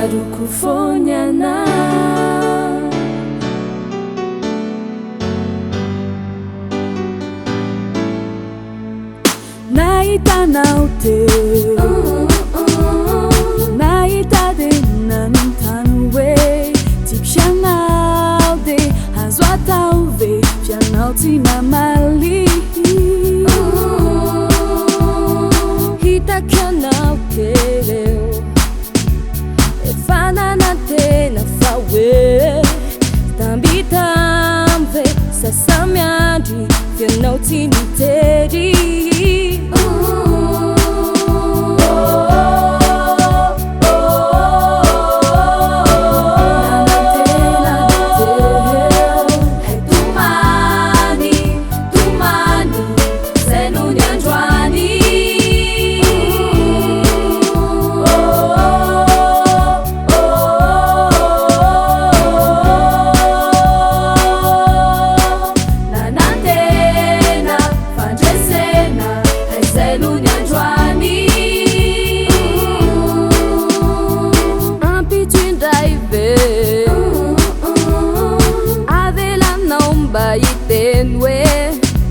Tarukufonyana Naita naute Naita de nantanwe Tipshanau de Hazwatauve Pianauti mamali Hita kianau kereo Efananate na fawe Tambi tamve Sasamiandi Pianauti niteri Itenwe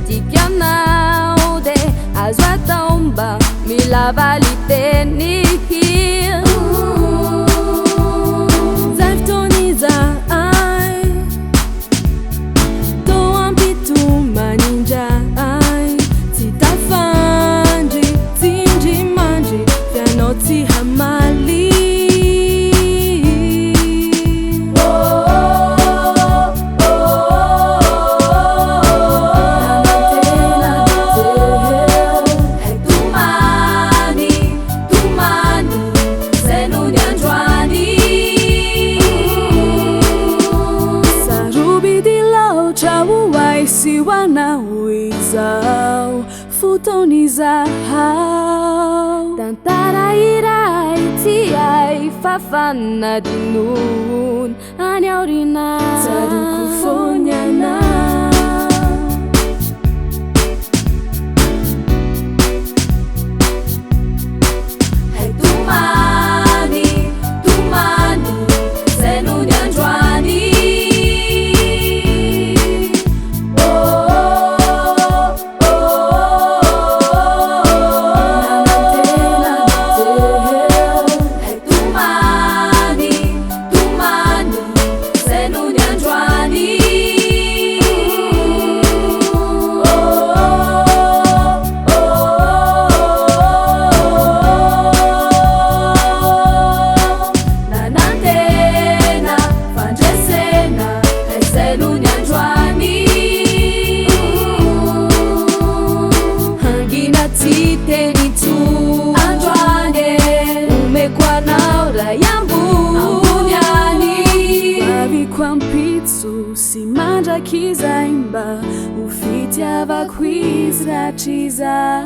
tikianau de azwatomba milavaliteni Zaftoniza ai Toampitu maninja ai Titafanji tinji manji Fianoti hamali Siwana wizao futoniza hao Tantara irai tiai fafana dinun Anyaurina Tarukufonyana Kwampitsu simanja kizaimba ufitia vakwizra chiza